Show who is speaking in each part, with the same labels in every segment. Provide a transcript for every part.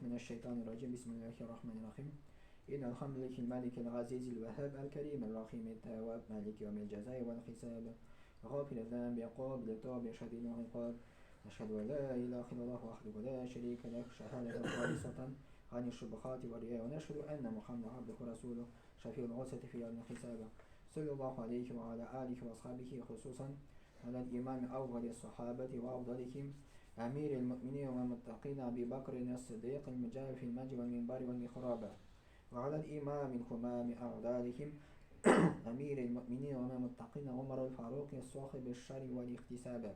Speaker 1: من الشيطان الرجيم بسم الله الرحمن الرحيم إن الحمد لله الملك العزيز الوهاب الكريم الرحيم التواب مالك يوم الجزاء والحساب غافر الذنب قابل التوب شديد العقاب أشهد أن لا إله إلا الله وحده لا شريك له شهادة خالصة عن الشبهات والرياء ونشهد أن محمدا عبده ورسوله شفيع العصاة في يوم الحساب صلى الله عليه وعلى آله وأصحابه خصوصا على الإمام أول الصحابة وأفضلهم أمير المؤمنين والمتقين أبي بكر الصديق المجاهد في المجد والمنبر والمحراب وعلى الإمام الخمام أعدادهم أمير المؤمنين والمتقين عمر الفاروق الصاحب الشر والاحتساب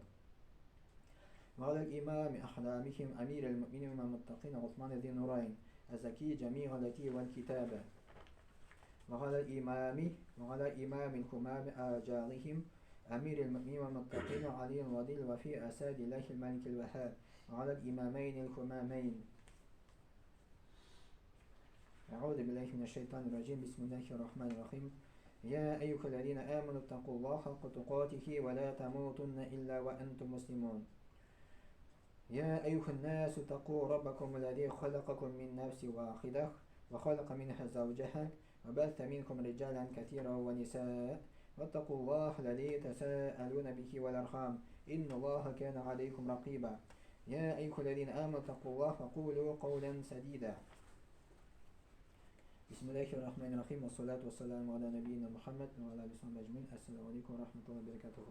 Speaker 1: وعلى الإمام أحلامهم أمير المؤمنين والمتقين عثمان ذي النورين الزكي جميع التي والكتاب وعلى الإمام الخمام آجالهم أمير المؤمنين والمتقين علي الودي وفي أساد الله الملك الوهاب وعلى الإمامين الخمامين. أعوذ بالله من الشيطان الرجيم بسم الله الرحمن الرحيم يا أيها الذين آمنوا اتقوا الله حق تقاته ولا تموتن إلا وأنتم مسلمون يا أيها الناس اتقوا ربكم الذي خلقكم من نفس واحدة وخلق منها زوجها وبث منكم رجالا كثيرا ونساء واتقوا الله الذي تساءلون به والأرحام إن الله كان عليكم رقيبا يا أيها الذين آمنوا اتقوا الله وقولوا قولا سديدا. بسم الله الرحمن الرحيم والصلاة والسلام على نبينا محمد وعلى آله وصحبه أجمعين. السلام عليكم ورحمة الله وبركاته.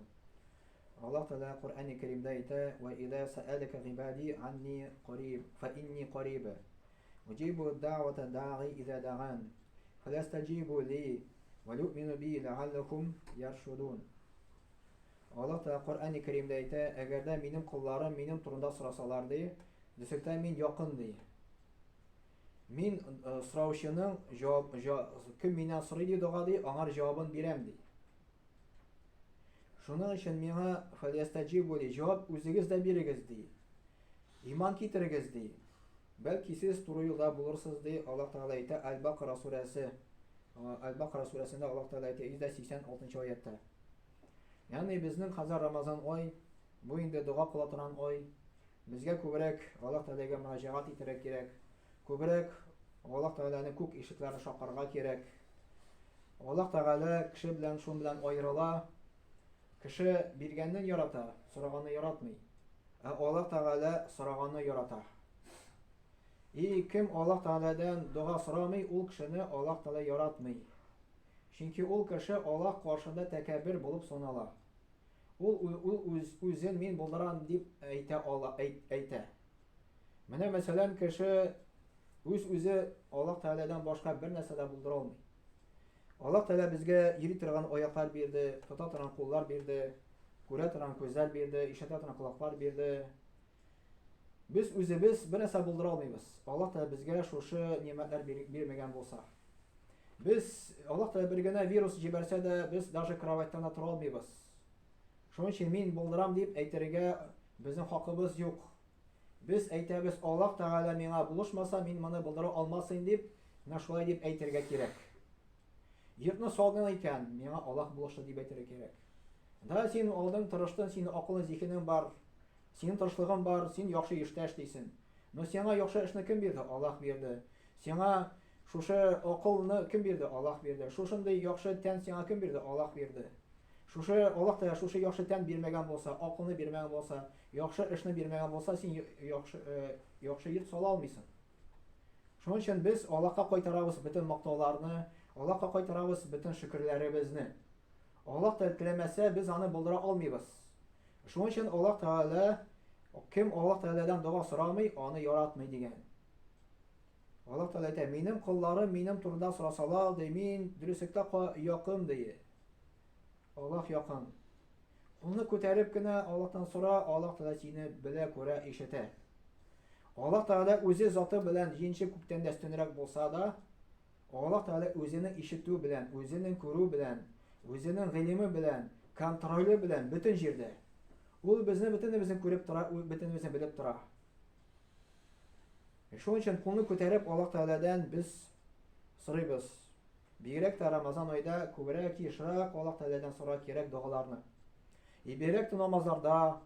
Speaker 1: Allah Teala Kur'an-ı Kerim'de ite ve izâ se'eleke ibâdî anni qarîb fe inni qarîb ucîbu da'vete da'i izâ da'an felestecîbû li ve lu'minu bi leallekum yerşudun. Allah Teala Kur'an-ı Kerim'de ite eğer de benim kullarım benim turunda sırasalardı desekte min yakındı. Min sırauşunun kim minen sıraydı doğadı anar cevabın biremdi. Şunun için mina felestecibu li cevap üzeriz de birigizdi. İman kitirigizdi. Belki siz turuyla bulursunuz diye Allah Teala ite El-Bakara suresi. El-Bakara suresinde Allah Teala ite 186. ayette. Yani bizim hazır Ramazan oy, bu indi dua kılatıran oy, bizge kübrek Allah Teala'ya müracaat iterek gerek, kübrek Allah Teala'nın kuk işitlerini şakarga gerek. Allah Teala kişi bilen şun bilen ayrıla, kişi bilgenden yarata, soraganı yaratmay. Allah Teala soraganı yarata. Kim Allah Teala'dan dua soramay, ol kişini Allah Teala yaratmay. Çünkü ol kişi Allah karşında tekebbür bulup sonala. Ol özün min bulduran deyip eyte. Mene mesela kişi özü Allah Teala'dan başka bir nesede buldura olmay. Allah Teala bizge yeri tıran ayaklar berdi, tuta tıran kollar berdi, göre tıran gözler berdi, işite tıran kulaklar berdi. Biz özümüz bir nese buldura olmayız. Allah Teala bizge şu nimetler bermegen bolsa. Biz Allah Teala bir güne virüs ciberse de biz daşı kravattan tura olmayız. Şunun için min bulduram deyip eyterige bizim hakkımız yok. Biz eytemiz Allah Teala mina buluşmasa min bana buldura olmasın deyip naşolay deyip eyterige gerek. Yırtını salgın iken mina Allah buluştu deyip eyterige gerek. Da sen aldın tırıştın, senin akılın zihnin var, senin tırışlığın var, sen yaxşı işte işleysin. No sana yaxşı işini kim berdi? Allah berdi. Sana şuşu akılını kim berdi? Allah berdi. Şuşunday yaxşı ten sana kim berdi? Allah berdi. Şuşu Allah da şuşu yaxşı ten bermegen bolsa, akılını bermegen bolsa, yaxşı işini bermegen bolsa, sen yaxşı yırt sala almıysın. Şunun için biz Allah'a qaytarabız bütün maqtawlarını, Allah'a qaytarabız bütün şükürlerimizni. Allah da dilemese biz onu buldura almayız. Şunun için Allah Teala kim Allah Teala'dan dua soramay, onu yaratmay degen. Allah Teala ite benim kullarım benim turunda sorasalar de min dürüstlükte yakın diye. Allah yakın. Onu ko'tarib gina Allah'tan sonra Allah Teala seni bile göre işite. Allah Teala o'zi zoti bilan jinchi ko'kdan dastunroq bo'lsa da Allah Teala o'zining eshituvi bilan, o'zining ko'ruvi bilan, o'zining ilmi bilan, kontroli bilan bütün yerda. U bizni butunimizni ko'rib tura, butunimizni bilib tura. Shuning uchun qo'lni ko'tarib Allah Teala'dan biz so'raymiz. Birek de Ramazan ayda ko'proq yishroq Allah Teala'dan so'rab kerak duolarni. Birek namazlarda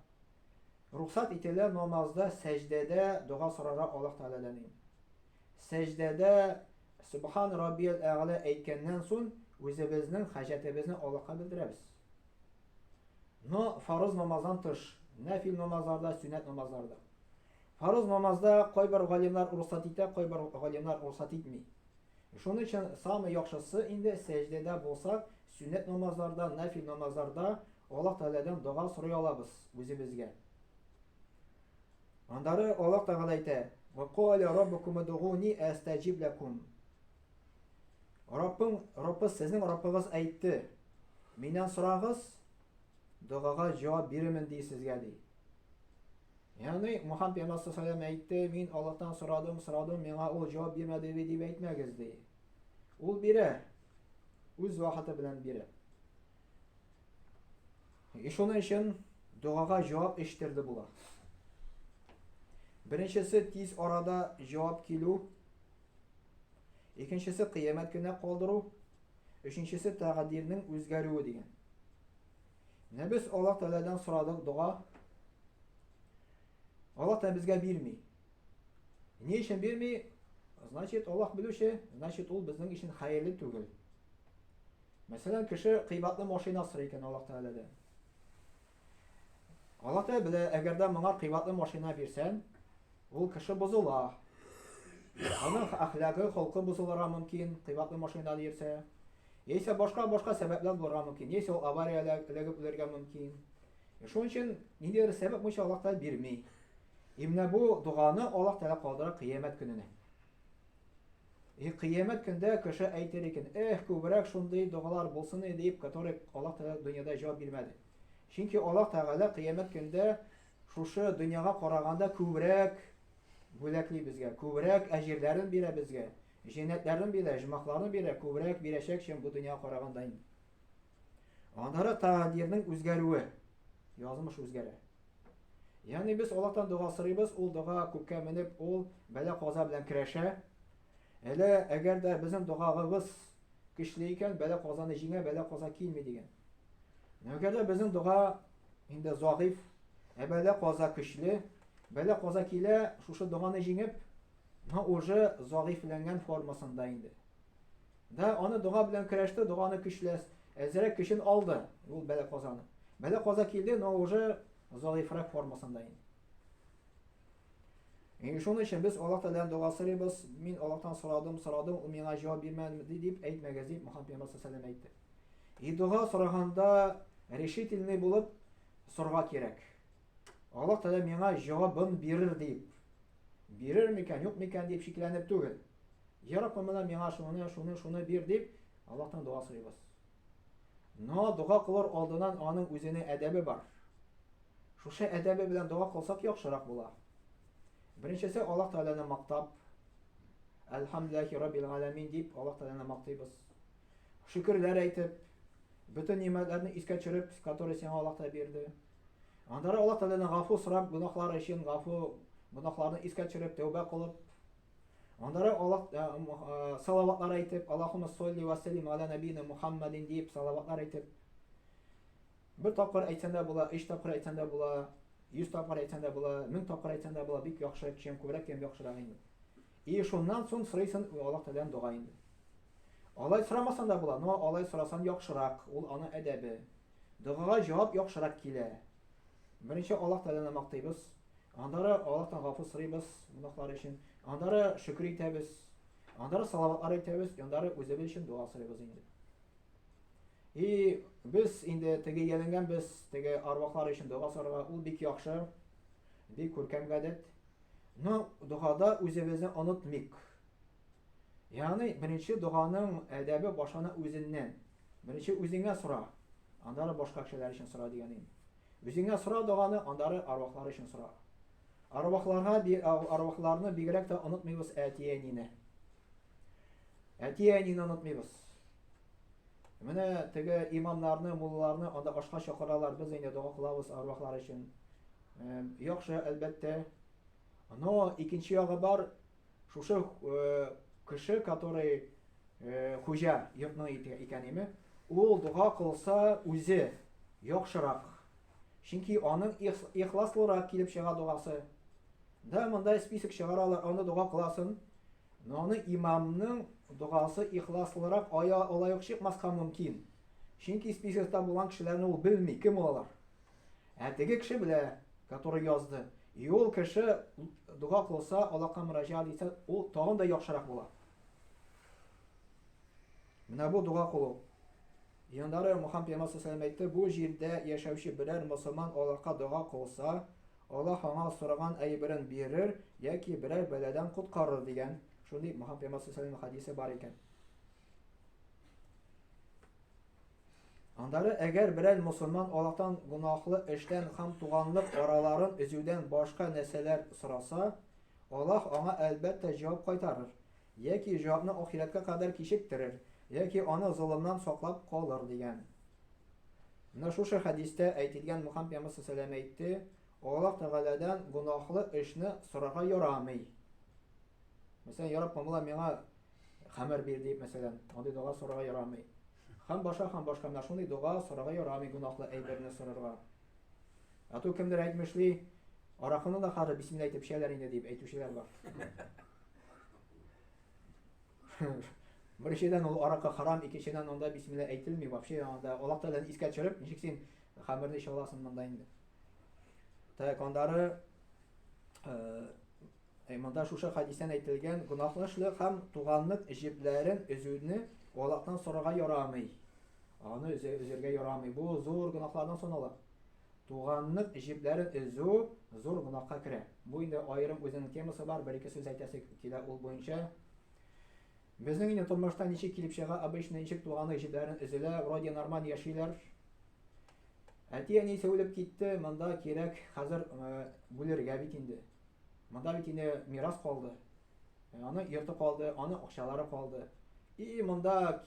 Speaker 1: ruxsat etilar namazda sajdada dua so'rara Allah Teala'dan. secdede Subhan Rabbiyel A'la aytgandan so'ng o'zimizning hajatimizni Allohga bildiramiz. No farz namazdan tış, nafil namazlarda, sünnet namazlarda. Farz namazda qoy bir g'olimlar ruxsat etadi, qoy bir g'olimlar ruxsat etmaydi. Şunun için sami yaxşısı indi secdede bo'lsak, sünnet namazlarda, nafil namazlarda Allah Teala'dan dua so'ray olamiz o'zimizga. Andari Allah Teala aytadi: "Va qala robbukum ud'uni astajib lakum." Rabbim sizning Rabbingiz aytdi: "Mendan so'rag'iz, duoga javob beraman" deydi sizga deydi. Yani Muhammed Peygamber sallallahu aleyhi ve sellem aytdi: "Men Allohdan so'radim, menga u javob bermadi" deb aytmagiz deydi. Ul biri, o'z vaqti bilan biri. Şunun için duoga javob eshittirdi bular. Birinchisi tez orada javob keluv, ikkinchisi qiyomat kunida qoldiruv, uchinchisi taqdirning o'zgaruvi degan. Biz Alloh taoladan so'radik duo. Allah da bizga bermey. Ne için bermey? Значит, Allah biluşi, значит, ol bizning için hayırlı tugul. Mesela kişi kıybatlı maşina sırayken Allah Teala'da. Allah da bile, eğer de bana kıybatlı maşina versen, ol kişi bozular. Onun ahlakı, halkı bozulara mümkün, kıybatlı maşina verse. Yeyse başka sebepler bulurlar mümkün. Yeyse o avariyalar ölürge mümkün. Şunun için nedir sebepmiş Allah da vermey. İmne bu duanı Allah Teala kaldırar kıyamet gününe. Kıyamet günde kişi aytar ekan: "Ko'proq shunday duolar bo'lsin" deyip который Allah Teala dünyada cevap vermedi. Çünkü Allah Teala kıyamet günde şu dünyaya qaraganda ko'proq bo'lakli bizga, ko'proq ajrlarini bera bizga, jannatlarni bera, jimoqlarni bera, ko'proq berashak shin bu dunyoga qaraganda. Andara taqdirning o'zgaruvi, yozmish o'zgarar. Yani biz Allah'tan dua so'raymiz, ol dua ko'kka minib, ol bala qazo bilan kurasha. Hele eğer de bizim duamız güçlüyken bela qazoni jinga bela qazo kelmaydi degan. Eğer de bizim dua indi zayıf, bela qazo kuchli, bela qazo kele şu duani jingib, ha уже zayıflangan formasında indi. Da onu dua bilan kurashdi, duani kuchlas, azrak kuchin oldi, ol bela qazoni. Bela qazo keldi, no уже zayıfroq formasında indi. Şunun için biz Allah Teala'dan dua so'raymiz. Men Allohdan so'radim, u menga javob bermadi deb aytmagiz deb Muhammed Peygamber sallallohu alayhi vasallam aytdi. Dua so'raganda решительный bo'lib so'rga kerak. Allah Teala menga javobini berir deb. Berirmikan, yo'qmikan deb shiklanib tugul. Ya Rabbim menga shuni ber deb Allohdan dua so'raymiz. No dua qilar oldidan onun o'zining adabi bor. Şu adabi bilan dua qilsak yaxshiroq bo'lar. Birinchisi Allah Teala'ni maqtab, Elhamdülillahi Rabbil alamin deyip Allah Teala'ni maqtaymiz. Şükürler aytib, bütün nimetlerini esga tushirib, который sen Allah Teala berdi. Andara Allah Teala'dan g'afur so'rab, gunohlar uchun gunohlarni esga tushirib, tavba qilib, andara Allah salavatlar aytib, Allohumma solli va sallim ala nabiyina Muhammadin deyip salavatlar aytib. Bir taqir aytganda bo'lar, 3 taqir aytganda bo'lar, 100 taqir aytganda bo'lar, 1000 taqir aytganda bo'lar, bek yaxshi, kim ko'proq ham yaxshiroq edi. Shundan so'ng so'raysan Alloh Taoladan duo indi. Alloh so'ramasan da bo'lar, no Alloh so'rasan yaxshiroq, ul ona adabi. Duoga javob yaxshiroq kelar. Birinchi Alloh Taoladan maqtaymiz, andara Allohdan g'afur so'raymiz gunohlar uchun, andara shukr aytamiz, andara salovatlar aytamiz, andara o'zimiz uchun duo so'raymiz endi. Biz indi tege gelingan biz tege arvaqlar için dua so'raga ul bek yaxshi, bek ko'rkam odat. No duoda o'zimizni unutmayk. Yani birinchi duoning adabi boshqani o'zindan. Birinchi o'zingga so'ra, andara boshqa kishilar uchun so'ra deganim. O'zingga so'ra duoni, andara arvaqlar uchun so'ra. Arvaqlarni begrek de unutmaymiz atiyanini. Atiyanini unutmaymiz. Mene tege imamlarını, mullalarını anda aşka şakaralar biz yine dua kılavuz arvaqlar için. Yaxşı elbette. No ikinci yağı var. Şu kişi, который hoca yurtның икәнеме, ул dua kılsa o'zi yaxşıroq. Çünkü onun ixlaslıraq kelib чыга дуасы. Да, мондай список чыгаралар, аны dua кыласын. Nаны имамның дуасы ихласлырак алайык чыкмаска мөмкин. Чөнки списокта булган кешеләрне ул белми, кем алар. Теге кеше белә, который язды. И ул кеше дуга кылса, Аллаһка мөрәҗәгать итсә, ул тагын да яхшырак була. Менә бу дуга кылу. Яндары Мөхәммәд пәйгамбәр саллаллаһу алейһи ва сәллям бу җирдә яшәүче берәр мөселман Аллаһка дуга кылса, Аллаһ аңа сораган әйберен бирер яки берәр бәладән коткарыр дигән. Шундый Мөхәммәд пәйгамбәр саллаллаһу алейһи ва сәллям хадисе бар икән. Андары әгәр берәр мөселман Аллаһтан гынаһлы эштән һәм туганлык араларын өзүдән башка нәрсәләр сораса, Аллаһ аңа әлбәттә җавап кайтарыр. Яки җавапны ахиратка кадәр кичектерер, яки аны золымнан саклап калыр дигән. Менә шушы хадистә әйтелгән Мөхәммәд пәйгамбәр саллаллаһу алейһи ва сәллям әйтте, Аллаһ Тәгаләдән гынаһлы эшне сорарга ярамый. Мәсәлән, ярап маңла миңа хәмер бир дип, мәсәлән, андый дуга сорарга ярамый. Һәм башка менә шундый дуга сорарга ярамый гынаһлы әйберне сорарга. Ату кемдер әйтмешли, аракыны да хәзер бисмилла әйтеп эчәләр инде дип әйтүчеләр бар. Беренчедән ул аракы харам, икенчедән анда бисмилла әйтелми, вообще анда Аллаһ Тәгаләне искә төшереп, ничек син хәмерне эчә аласың монда инде. Так андары монда шушы хадистән әйтелгән гынаһлы эшлек һәм туганлык җипләрен өзүне Аллаһтан сорарга ярамый. Аны өзәргә ярамый. Бу зур гынаһлардан санала. Туганлык җипләрен өзү зур гынаһка керә. Бу инде аерым үзенең темасы бар, бер-ике сүз әйтәсе килә ул буенча. Безнең инде тормышта ничек килеп чыга, обычно ничек туганлык җипләрен өзелә, вроде нормаль яшиләр. Әти-әни сөйләп китте, монда кирәк хәзер бүлергә бит инде. Монда бит инде мирас калды. Аны йорты калды, аны акчалары калды. И монда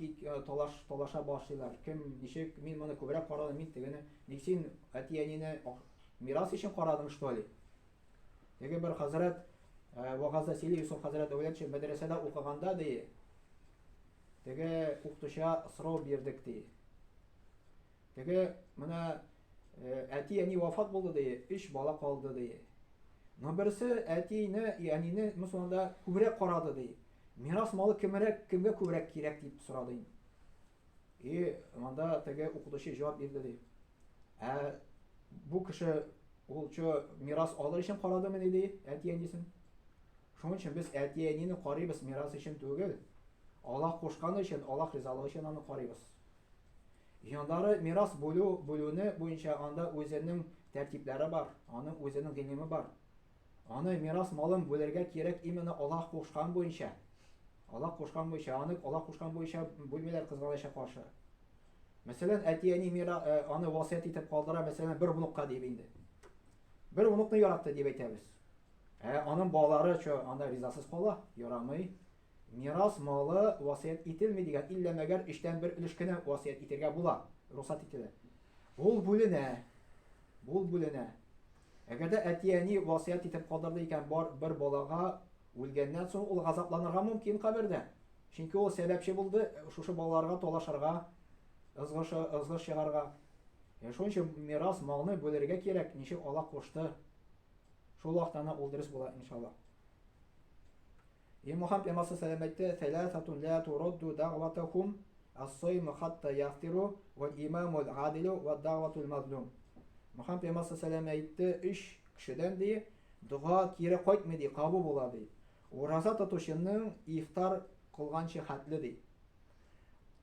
Speaker 1: талаша башлыйлар. Кем ничек мин моны күбрәк карадым, мин тегене. Ник син әти-әнине мирас өчен карадың что ли? Теге бер хәзрәт вагазда сөйли, Юсуф хәзрәт әүләтче мәдрәсәдә укыганда ди. Теге укытучы сорау бирдек ди. Теге менә әти-әни вафат булды ди, 3 бала калды ди. Но берсе әтине, әнине мусулманда күбрәк карады ди. Мирас малы кемгә күбрәк кирәк дип сорады инде. И монда теге укытучы җавап бирде ди. Бу кеше ул мирас алыр өчен карадымы ди әти-әнисен. Шуның өчен без әти-әнине карыйбыз мирас өчен түгел. Аллаһ кушканы өчен, Аллаһ ризалыгы өчен аны карыйбыз. Яндары мирас бүлүне буенча анда үзенең тәртипләре бар, аның үзенең гыйлеме бар. Аны мирас малын бүләргә кирәк именно Аллаһ кушкан буенча. Аллаһ кушкан буенча, Аллаһ кушкан буенча бүлмәләр кызганыча каршы. Мәсәлән, әти-әни аны васыять итеп калдыра, мәсәлән, бер унукка дип инде. Бер унукны яратты дип әйтәбез. Аның балалары анда ризасыз кала, ярамый. Мирас малы васыять ителми дигән, иллә мәгәр 3тән 1 өлешкенә васыять итәргә була, рөхсәт ителә. Ул бүленә. Әгәр дә әти-әни васыять итеп калдырды икән бер балага, үлгәннән соң ул газапланырга мөмкин кабердә. Чөнки ул сәбәпче булды шушы балаларга талашырга, ызгыш чыгарга. Шуның өчен мирас малны бүләргә кирәк, ничек Аллаһ кушты. Шул вакытта ул дөрес була иншаллах. Мөхәммәд пәйгамбәр саллаллаһу алейһи ва сәллям тәләтатун ла турадду дәгъватухум ас-сайм хатта яфтиру вал имамул адилу вад дәгъватул мазлум. Мөхәммәд пәйгамбәр саллаллаһу алейһи ва сәллям әйтте, 3 кешедән ди дуга кире кайтмый ди, кабул була ди. Ураза тотучының ифтар кылганчы хәтле ди.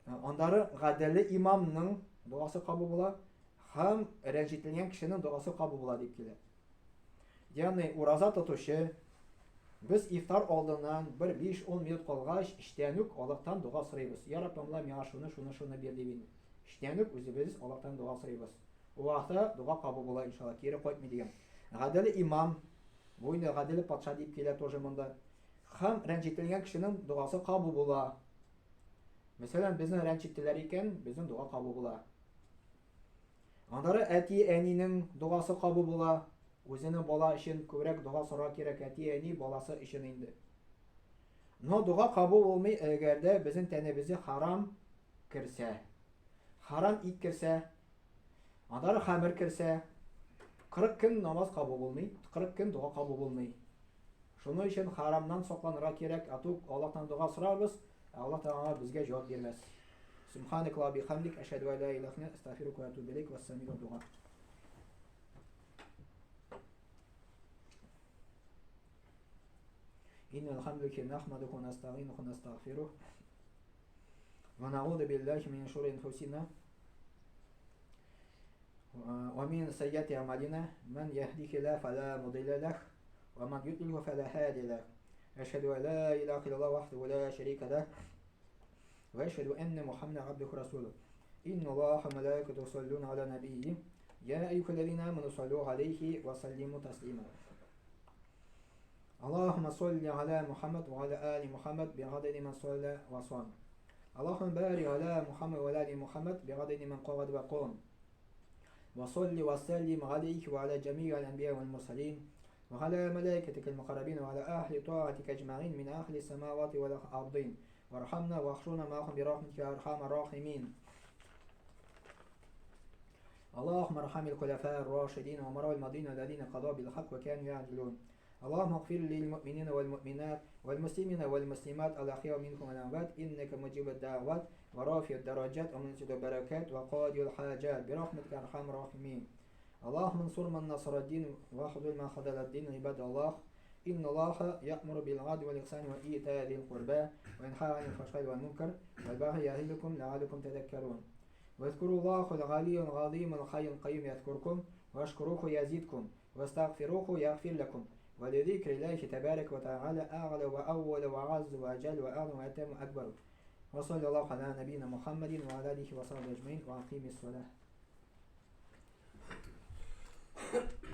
Speaker 1: Андары гаделле имамның дуасы кабул була һәм рәҗитләнгән кешенең дуасы кабул була дип килә. Ягъни ураза тотучы biz iftar алдыннан 5-10 минут калгач эштән үк Аллаһтан дуга сорыйбыз. Я Раббым, миңа шуны бир дип. Эштән үк үзебез Аллаһтан дуга сорыйбыз. У вакытта дуга кабул була иншаллах, кире кайтмый дигән. Гаделле имам, бу инде гаделле патша дип килә тоже монда. Һәм рәнҗителгән кешенең дугасы кабул була. Мәсәлән, безне рәнҗиттеләр икән, безнең дуга кабул була. Андары әти-әнинең дугасы кабул була. Үзенең бала өчен күбрәк дуга сорарга кирәк, әти-әни баласы өчен инде. Но дуга кабул булмый әгәр дә безнең тәнебезгә харам керсә. Харам ит керсә, андары хәмер керсә, 40 көн намаз кабул булмый, 40 көн дуга кабул булмый. Şunun için haramdan saqlanırga kerak. Atuk Allohdan duo so'raymiz. Alloh taolo bizga javob bermas. Subhanak va bihamdik ashhadu an la ilaha illa anta astaghfiruka va atubu ilayk. Vassami'u duo. Innal hamdalillah nahmaduhu wa nasta'inuhu wa nastaghfiruh. Wa na'udzu billahi min shururi anfusina ومن سيئات أعمالنا من يهديه الله فلا مضل له ومن يضلل فلا هادي له أشهد أن لا إله إلا الله وحده لا شريك له وأشهد أن محمدا عبده ورسوله إن الله وملائكته يصلون على نبيه يا أيها الذين آمنوا صلوا عليه وسلموا تسليما اللهم صل على محمد وعلى آل محمد بعدد من صلى وصام اللهم بارك على محمد وعلى آل محمد بعدد من قعد وقام وصل وسلم عليك وعلى جميع الأنبياء والمرسلين وعلى ملائكتك المقربين وعلى أهل طاعتك أجمعين من أهل السماوات والأرضين وارحمنا واحشرنا معهم برحمتك يا أرحم الراحمين اللهم ارحم الخلفاء الراشدين ومروا الماضين الذين قضوا بالحق وكانوا يعدلون اللهم اغفر للمؤمنين والمؤمنات والمسلمين والمسلمات الأحياء منهم والأموات إنك مجيب الدعوات ورافع الدرجات ومنزل البركات وقاضي الحاجات برحمتك يا أرحم الراحمين اللهم انصر من نصر الدين واخذل من خذل الدين عباد الله إن الله يأمر بالعدل والإحسان وإيتاء ذي القربى وينهى عن الفحشاء والمنكر والبغي يعظكم لعلكم تذكرون واذكروا الله العلي العظيم الحي القيوم يذكركم واشكروه يزيدكم واستغفروه يغفر لكم ولذكر الله تبارك وتعالى أعلى وأول وأعز وأجل وأعلم وأتم أكبر وصلى الله على نبينا محمد وعلى آله وصحبه أجمعين وأقيم الصلاة